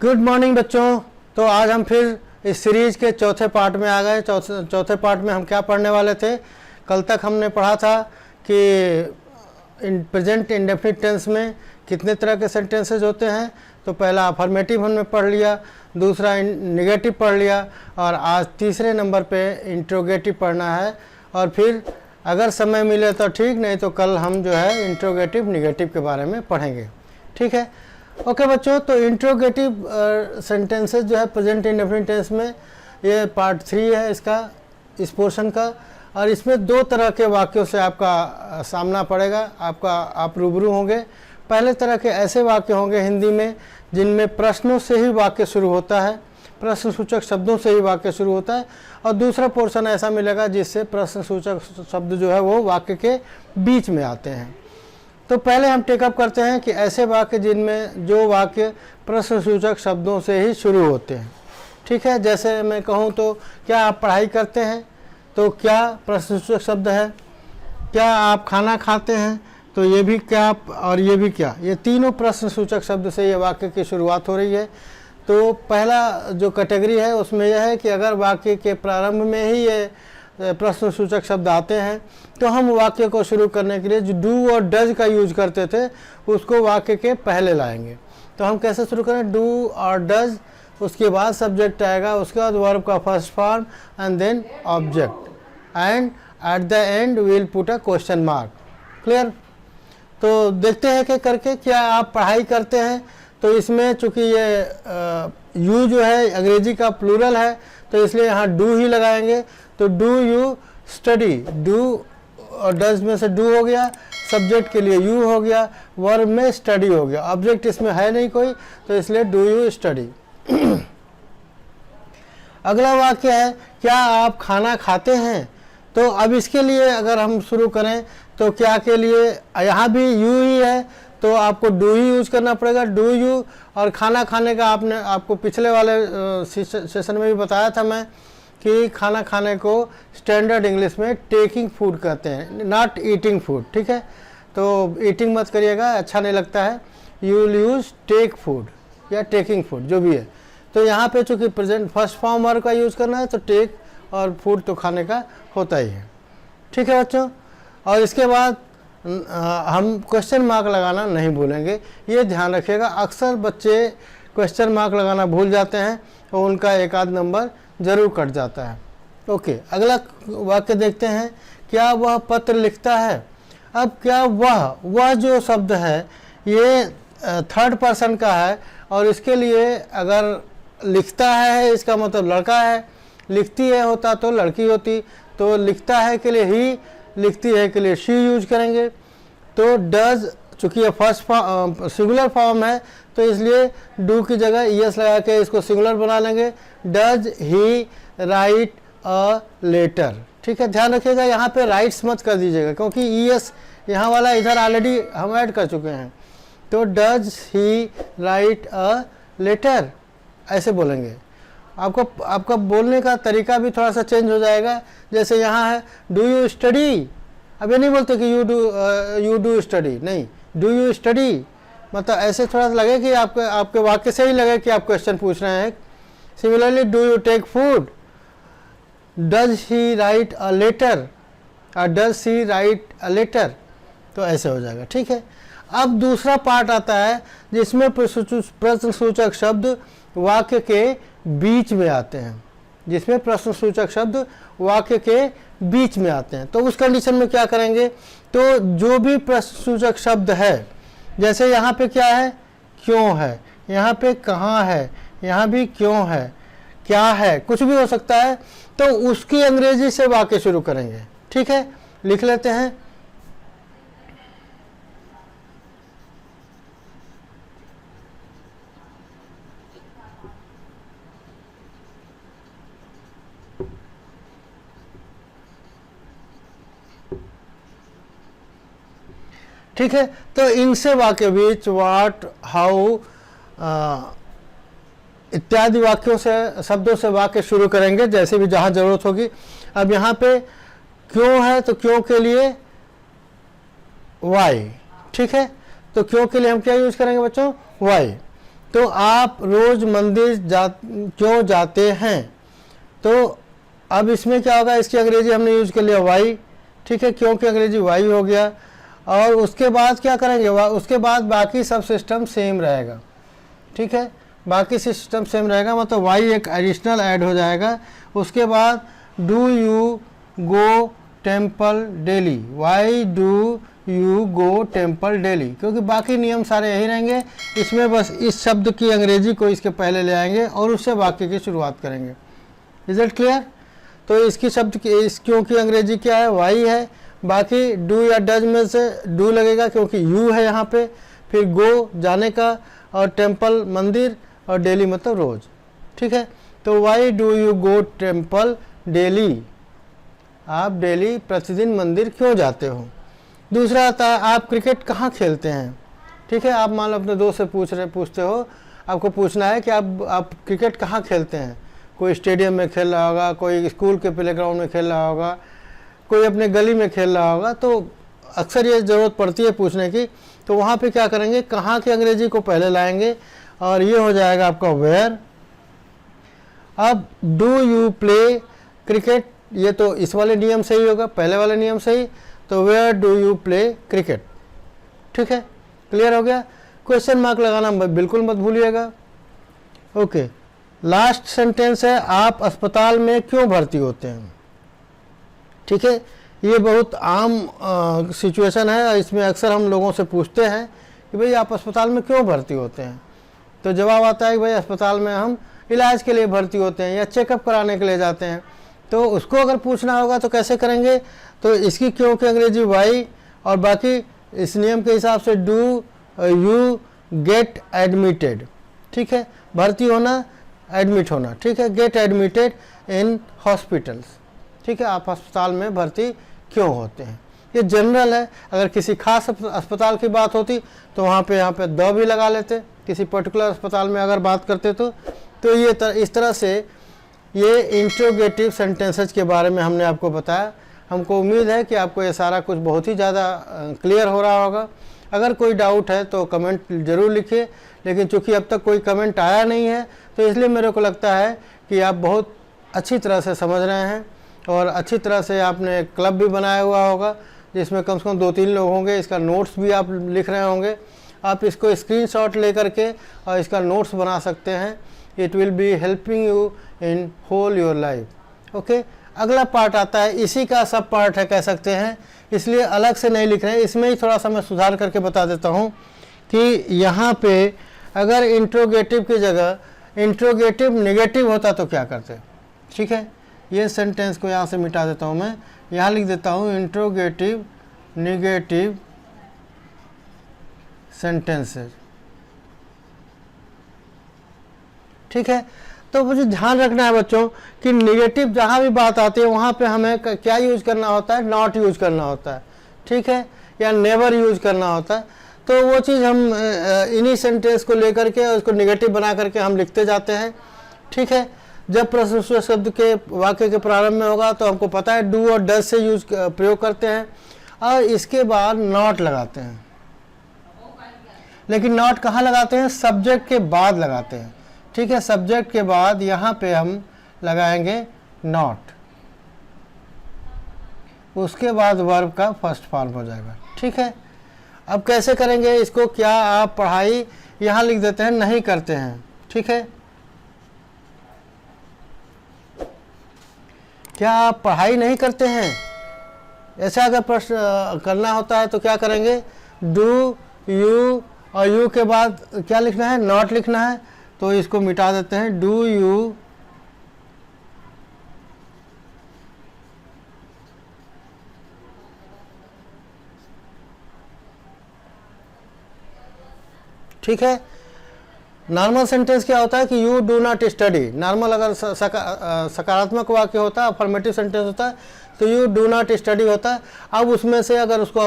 Good morning बच्चों। तो आज हम फिर इस सीरीज के चौथे पार्ट में आ गए। चौथे पार्ट में हम क्या पढ़ने वाले थे? कल तक हमने पढ़ा था कि प्रेजेंट इंडेफिनिट टेंस में कितने तरह के सेंटेंसेस होते हैं। तो पहला अफर्मेटिव हमने पढ़ लिया, दूसरा नेगेटिव पढ़ लिया, और आज तीसरे नंबर पे इंट्रोगेटिव पढ़ना है। और फिर अगर समय मिले तो ठीक, नहीं तो कल हम जो है इंट्रोगेटिव नेगेटिव के बारे में पढ़ेंगे। ठीक है, ओके बच्चों। तो इंट्रोगेटिव सेंटेंसेस जो है प्रेजेंट इंडेफिनिट टेंस में, ये पार्ट 3 है इसका, इस पोर्शन का। और इसमें दो तरह के वाक्यों से आपका सामना पड़ेगा, आप रूबरू होंगे। पहले तरह के ऐसे वाक्य होंगे हिंदी में जिनमें प्रश्नों से ही वाक्य शुरू होता है, प्रश्नसूचक शब्दों से ही वाक्य शुरू होता है। और दूसरा पोर्शन ऐसा मिलेगा जिससे प्रश्नसूचक शब्द जो है वो वाक्य के बीच में आते हैं। तो पहले हम टेकअप करते हैं कि ऐसे वाक्य जिनमें जो वाक्य प्रश्नसूचक शब्दों से ही शुरू होते हैं। ठीक है, जैसे मैं कहूँ तो क्या आप पढ़ाई करते हैं, तो क्या प्रश्नसूचक शब्द है। क्या आप खाना खाते हैं, तो ये भी क्या और ये भी क्या, ये तीनों प्रश्नसूचक शब्द से ये वाक्य की शुरुआत हो रही है। तो पहला जो कैटेगरी है उसमें यह है कि अगर वाक्य के प्रारंभ में ही ये प्रश्नसूचक शब्द आते हैं तो हम वाक्य को शुरू करने के लिए जो डू और डज का यूज करते थे उसको वाक्य के पहले लाएंगे। तो हम कैसे शुरू करें? डू और डज, उसके बाद सब्जेक्ट आएगा, उसके बाद वर्ब का first form and then object, and at the end we will put a question mark. Clear? तो देखते हैं कि करके क्या आप पढ़ाई करते हैं। तो इसमें चूंकि ये यू जो है अंग्रेजी का प्लूरल है तो इसलिए यहाँ डू ही लगाएंगे। तो डू यू स्टडी, डू और डज में से डू हो गया, सब्जेक्ट के लिए यू हो गया, वर्ब में स्टडी हो गया, ऑब्जेक्ट इसमें है नहीं कोई तो इसलिए डू यू स्टडी। अगला वाक्य है क्या आप खाना खाते हैं। तो अब इसके लिए अगर हम शुरू करें तो क्या के लिए यहाँ भी यू ही है तो आपको डू ही यूज करना पड़ेगा, डू यू। और खाना खाने का आपको पिछले वाले सेशन में भी बताया था मैं कि खाना खाने को स्टैंडर्ड इंग्लिश में टेकिंग फूड कहते हैं, नॉट ईटिंग फूड। ठीक है, तो ईटिंग मत करिएगा, अच्छा नहीं लगता है। You will use take food या टेकिंग फूड जो भी है। तो यहाँ पे चूंकि प्रेजेंट फर्स्ट फॉर्म वर्ब का यूज करना है तो टेक और फूड तो खाने का होता ही है। ठीक है बच्चों, और इसके बाद हम क्वेश्चन मार्क लगाना नहीं भूलेंगे, ये ध्यान रखिएगा। अक्सर बच्चे क्वेश्चन मार्क लगाना भूल जाते हैं और उनका एक आध नंबर जरूर कट जाता है। ओके, अगला वाक्य देखते हैं। क्या वह पत्र लिखता है। अब क्या वह जो शब्द है ये थर्ड पर्सन का है और इसके लिए अगर लिखता है इसका मतलब लड़का है, लिखती है होता तो लड़की होती। तो लिखता है के लिए ही, लिखती है के लिए शी यूज करेंगे। तो डज चूंकि ये फर्स्ट सिंगुलर फॉर्म है तो इसलिए डू की जगह ईएस लगा के इसको सिंगुलर बना लेंगे। Does he write a letter. ठीक है, ध्यान रखिएगा यहाँ पे राइट्स मत कर दीजिएगा क्योंकि ईएस यहाँ वाला इधर ऑलरेडी हम ऐड कर चुके हैं। तो does he write a letter ऐसे बोलेंगे। आपका बोलने का तरीका भी थोड़ा सा चेंज हो जाएगा। जैसे यहाँ है डू यू स्टडी, अब ये नहीं बोलते कि यू डू स्टडी, नहीं, डू यू स्टडी। मतलब ऐसे थोड़ा सा लगे कि आपके वाक्य से ही लगे कि आप क्वेश्चन पूछ रहे हैं। Similarly do you take food, does he write a letter और does she write a letter, तो ऐसे हो जाएगा। ठीक है, अब दूसरा पार्ट आता है जिसमें प्रश्नसूचक शब्द वाक्य के बीच में आते हैं, जिसमें प्रश्नसूचक शब्द वाक्य के बीच में आते हैं। तो उस कंडीशन में क्या करेंगे? तो जो भी प्रश्नसूचक शब्द है, जैसे यहाँ पे क्या है, क्यों है, यहाँ पे कहाँ है, यहाँ भी क्यों है, क्या है, कुछ भी हो सकता है, तो उसकी अंग्रेजी से वाक्य शुरू करेंगे। ठीक है, लिख लेते हैं। ठीक है, तो इनसे वाक्य बीच वाट, हाउ इत्यादि वाक्यों से, शब्दों से वाक्य शुरू करेंगे जैसे भी जहां जरूरत होगी। अब यहाँ पे क्यों है तो क्यों के लिए वाई। ठीक है, तो क्यों के लिए हम क्या यूज करेंगे बच्चों? वाई। तो आप रोज मंदिर क्यों जाते हैं? तो अब इसमें क्या होगा, इसकी अंग्रेजी हमने यूज कर लिया वाई, ठीक है, क्योंकि अंग्रेजी वाई हो गया। और उसके बाद क्या करेंगे, उसके बाद बाकी सब सिस्टम सेम रहेगा, ठीक है, बाकी सिस्टम सेम रहेगा, मतलब वाई एक एडिशनल ऐड हो जाएगा। उसके बाद do you go temple daily, why do you go temple daily, क्योंकि बाकी नियम सारे यही रहेंगे। इसमें बस इस शब्द की अंग्रेजी को इसके पहले ले आएंगे और उससे वाक्य की शुरुआत करेंगे। Is it clear? तो इसकी शब्द की इस क्यों की अंग्रेजी क्या है, वाई है। बाकी डू या डज में से डू लगेगा क्योंकि यू है यहाँ पे, फिर गो जाने का, और टेम्पल मंदिर, और डेली मतलब रोज, ठीक है। तो Y do you go temple daily, आप डेली प्रतिदिन मंदिर क्यों जाते हो। दूसरा आता है आप क्रिकेट कहाँ खेलते हैं, ठीक है। आप मान लो अपने दोस्त से पूछते हो, आपको पूछना है कि आप क्रिकेट कहाँ खेलते हैं। कोई स्टेडियम में खेल रहा होगा, कोई स्कूल के प्लेग्राउंड में खेल रहा होगा, कोई अपने गली में खेल रहा होगा, तो अक्सर ये ज़रूरत पड़ती है पूछने की। तो वहाँ पे क्या करेंगे, कहाँ की अंग्रेजी को पहले लाएंगे और ये हो जाएगा आपका वेयर। अब डू यू प्ले क्रिकेट, ये तो इस वाले नियम से ही होगा, पहले वाले नियम से ही। तो where do you play cricket, ठीक है, क्लियर हो गया। क्वेश्चन मार्क लगाना बिल्कुल मत भूलिएगा। ओके, लास्ट सेंटेंस है आप अस्पताल में क्यों भर्ती होते हैं, ठीक है। ये बहुत आम सिचुएशन है, इसमें अक्सर हम लोगों से पूछते हैं कि भाई आप अस्पताल में क्यों भर्ती होते हैं। तो जवाब आता है कि भाई अस्पताल में हम इलाज के लिए भर्ती होते हैं या चेकअप कराने के लिए जाते हैं। तो उसको अगर पूछना होगा तो कैसे करेंगे, तो इसकी क्यों की अंग्रेजी वाई, और बाकी इस नियम के हिसाब से डू यू गेट एडमिटेड, ठीक है, भर्ती होना, एडमिट होना, ठीक है, गेट एडमिटेड इन हॉस्पिटल्स, ठीक है, आप अस्पताल में भर्ती क्यों होते हैं। ये जनरल है, अगर किसी खास अस्पताल की बात होती तो यहाँ पे द भी लगा लेते, किसी पर्टिकुलर अस्पताल में अगर बात करते तो ये इस तरह से ये इंट्रोगेटिव सेंटेंसेज के बारे में हमने आपको बताया। हमको उम्मीद है कि आपको ये सारा कुछ बहुत ही ज़्यादा क्लियर हो रहा होगा। अगर कोई डाउट है तो कमेंट ज़रूर लिखिए, लेकिन चूंकि अब तक कोई कमेंट आया नहीं है तो इसलिए मेरे को लगता है कि आप बहुत अच्छी तरह से समझ रहे हैं और अच्छी तरह से आपने क्लब भी बनाया हुआ होगा जिसमें कम से कम 2-3 लोग होंगे। इसका नोट्स भी आप लिख रहे होंगे, आप इसको स्क्रीनशॉट लेकर के और इसका नोट्स बना सकते हैं। It will be helping you in whole your life. Okay, अगला पार्ट आता है, इसी का सब पार्ट है कह सकते हैं, इसलिए अलग से नहीं लिख रहे हैं। इसमें ही थोड़ा सा मैं सुधार करके बता देता हूँ कि यहाँ पे अगर इंट्रोगेटिव की जगह इंट्रोगेटिव नेगेटिव होता तो क्या करते, ठीक है। ये सेंटेंस को यहाँ से मिटा देता हूँ, मैं यहाँ लिख देता हूँ इंट्रोगेटिव नेगेटिव सेंटेंसेस, ठीक है। तो मुझे ध्यान रखना है बच्चों कि नेगेटिव जहाँ भी बात आती है वहाँ पे हमें क्या यूज करना होता है, नॉट यूज करना होता है, ठीक है, या नेवर यूज करना होता है। तो वो चीज़ हम इन्हीं सेंटेंस को लेकर के उसको नेगेटिव बना करके हम लिखते जाते हैं, ठीक है। जब प्रश्न शब्द के वाक्य के प्रारंभ में होगा तो हमको पता है डू और डज से यूज प्रयोग करते हैं और इसके बाद नॉट लगाते हैं। लेकिन नॉट कहाँ लगाते हैं, सब्जेक्ट के बाद लगाते हैं, ठीक है। सब्जेक्ट के बाद यहाँ पे हम लगाएंगे नॉट, उसके बाद वर्ब का फर्स्ट फॉर्म हो जाएगा, ठीक है। अब कैसे करेंगे इसको, क्या आप पढ़ाई यहाँ लिख देते हैं नहीं करते हैं, ठीक है। क्या आप पढ़ाई नहीं करते हैं, ऐसा अगर प्रश्न करना होता है तो क्या करेंगे, डू यू और यू के बाद क्या लिखना है, नॉट लिखना है। तो इसको मिटा देते हैं, डू यू ठीक है। नॉर्मल सेंटेंस क्या होता है कि you do not study. Normal अगर सकारात्मक वाक्य होता है, अफर्मेटिव सेंटेंस होता है तो यू डू नॉट स्टडी होता है। अब उसमें से अगर उसको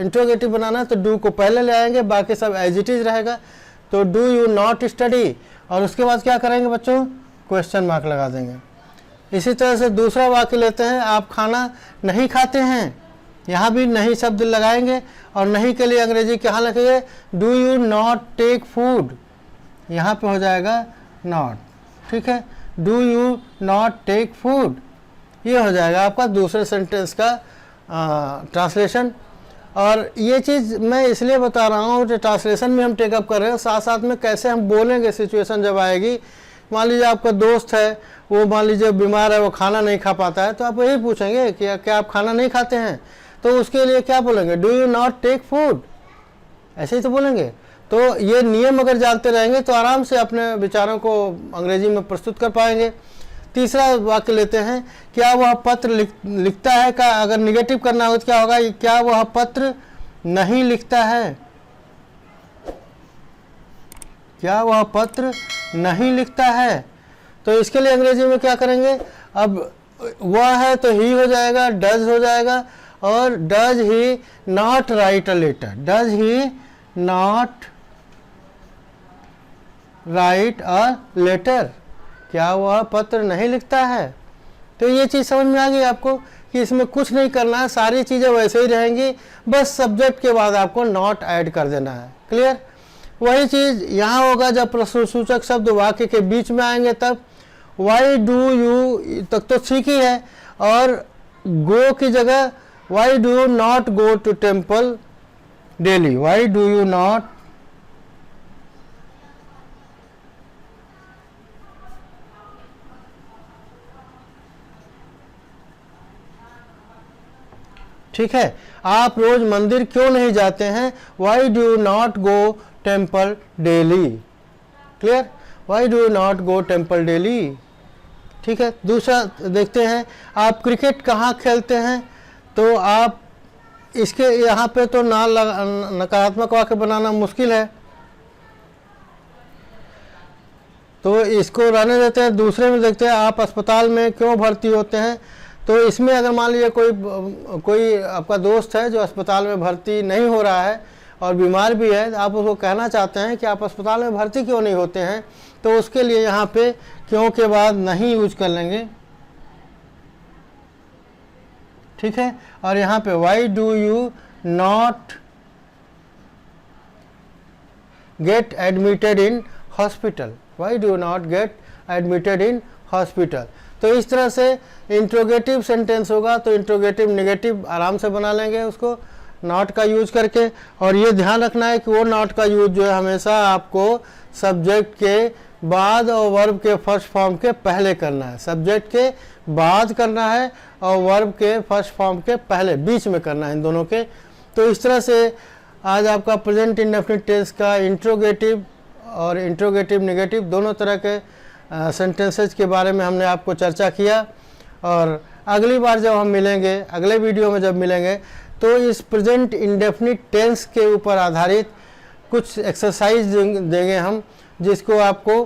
इंट्रोगेटिव बनाना है तो डू को पहले ले आएंगे, बाकी सब एज इट इज रहेगा। तो डू यू नॉट स्टडी और उसके बाद क्या करेंगे बच्चों, क्वेश्चन मार्क लगा देंगे। इसी तरह से दूसरा वाक्य लेते हैं, आप खाना नहीं खाते हैं, यहाँ भी नहीं शब्द लगाएंगे और नहीं के लिए अंग्रेजी कहाँ लिखेंगे, do you not take food, यहाँ पे हो जाएगा नॉट, ठीक है। Do you not take food, ये हो जाएगा आपका दूसरे सेंटेंस का ट्रांसलेशन। और ये चीज़ मैं इसलिए बता रहा हूँ कि ट्रांसलेशन में हम टेकअप कर रहे हैं, साथ साथ में कैसे हम बोलेंगे सिचुएशन जब आएगी। मान लीजिए आपका दोस्त है, वो मान लीजिए बीमार है, वो खाना नहीं खा पाता है, तो आप यही पूछेंगे कि क्या आप खाना नहीं खाते हैं, तो उसके लिए क्या बोलेंगे, do you not take food, ऐसे ही तो बोलेंगे। तो ये नियम अगर जानते रहेंगे तो आराम से अपने विचारों को अंग्रेजी में प्रस्तुत कर पाएंगे। तीसरा वाक्य लेते हैं, क्या वह पत्र लिखता है का, अगर निगेटिव करना हो तो क्या होगा, क्या वह पत्र नहीं लिखता है, क्या वह पत्र नहीं लिखता है। तो इसके लिए अंग्रेजी में क्या करेंगे, अब वह है तो ही हो जाएगा, डज हो जाएगा, और does he not write a letter, does he not write a letter, क्या वह पत्र नहीं लिखता है। तो ये चीज़ समझ में आ गई आपको कि इसमें कुछ नहीं करना है, सारी चीज़ें वैसे ही रहेंगी, बस सब्जेक्ट के बाद आपको नॉट ऐड कर देना है। क्लियर। वही चीज़ यहाँ होगा जब प्रश्नसूचक शब्द वाक्य के बीच में आएंगे, तब वाई डू यू तक तो ठीक ही है, और गो की जगह why do you not go to temple daily, why do you not, ठीक है। आप रोज मंदिर क्यों नहीं जाते हैं, why do you not go temple daily, clear, why do you not go temple daily, ठीक है। दूसरा देखते हैं, आप क्रिकेट कहाँ खेलते हैं, तो आप इसके यहाँ पे तो नकारात्मक वाक्य बनाना मुश्किल है, तो इसको रहने देते हैं। दूसरे में देखते हैं, आप अस्पताल में क्यों भर्ती होते हैं, तो इसमें अगर मान लीजिए कोई आपका दोस्त है जो अस्पताल में भर्ती नहीं हो रहा है और बीमार भी है, आप उसको कहना चाहते हैं कि आप अस्पताल में भर्ती क्यों नहीं होते हैं, तो उसके लिए यहाँ पे क्यों के बाद नहीं यूज कर लेंगे, ठीक है। और यहाँ पे Y do you not gate admitted in hospital, why do not gate admitted in hospital. तो इस तरह से इंट्रोगेटिव सेंटेंस होगा, तो इंट्रोगेटिव नेगेटिव आराम से बना लेंगे उसको नॉट का यूज करके। और ये ध्यान रखना है कि वो नॉट का यूज जो है हमेशा आपको सब्जेक्ट के बाद और वर्ब के फर्स्ट फॉर्म के पहले करना है, सब्जेक्ट के बाद करना है और वर्ब के फर्स्ट फॉर्म के पहले, बीच में करना है इन दोनों के। तो इस तरह से आज आपका प्रेजेंट इंडेफिनिट टेंस का इंट्रोगेटिव और इंट्रोगेटिव नेगेटिव दोनों तरह के सेंटेंसेज के बारे में हमने आपको चर्चा किया। और अगली बार जब हम मिलेंगे, अगले वीडियो में जब मिलेंगे, तो इस प्रेजेंट इंडेफिनिट टेंस के ऊपर आधारित कुछ एक्सरसाइज देंगे हम, जिसको आपको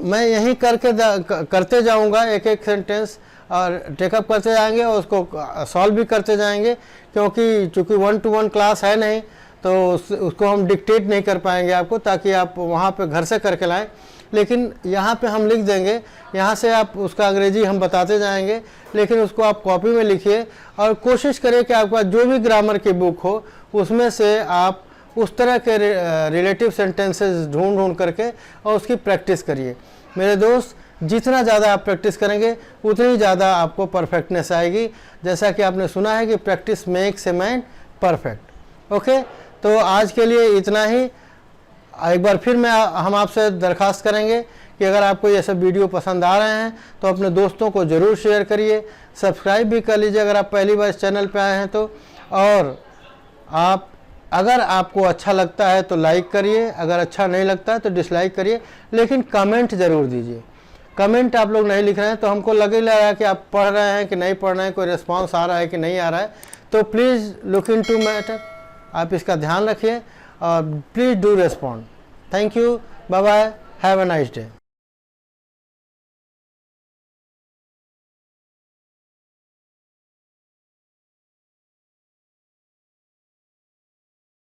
मैं यहीं करते जाऊंगा, एक एक सेंटेंस और टेकअप करते जाएंगे और उसको सॉल्व भी करते जाएंगे, क्योंकि चूँकि 1-to-1 क्लास है नहीं, तो उसको हम डिक्टेट नहीं कर पाएंगे आपको, ताकि आप वहाँ पे घर से करके लाएं। लेकिन यहाँ पे हम लिख देंगे, यहाँ से आप उसका अंग्रेजी हम बताते जाएंगे, लेकिन उसको आप कॉपी में लिखिए और कोशिश करें कि आपका जो भी ग्रामर की बुक हो उसमें से आप उस तरह के रिलेटिव सेंटेंसेस ढूंढ करके और उसकी प्रैक्टिस करिए। मेरे दोस्त, जितना ज़्यादा आप प्रैक्टिस करेंगे उतनी ज़्यादा आपको परफेक्टनेस आएगी। जैसा कि आपने सुना है कि practice makes a man perfect. Okay, तो आज के लिए इतना ही। एक बार फिर हम आपसे दरख्वास्त करेंगे कि अगर आपको ये सब वीडियो पसंद आ रहे हैं तो अपने दोस्तों को ज़रूर शेयर करिए, सब्सक्राइब भी कर लीजिए अगर आप पहली बार इस चैनल पे आए हैं तो। और अगर आपको अच्छा लगता है तो लाइक करिए, अगर अच्छा नहीं लगता है तो डिसलाइक करिए, लेकिन कमेंट ज़रूर दीजिए। कमेंट आप लोग नहीं लिख रहे हैं तो हमको लग ही रहा है कि आप पढ़ रहे हैं कि नहीं पढ़ रहे हैं, कोई रिस्पॉन्स आ रहा है कि नहीं आ रहा है। तो प्लीज़ लुक इनटू मैटर, आप इसका ध्यान रखिए और please do respond. Thank you, bye bye, have a nice day.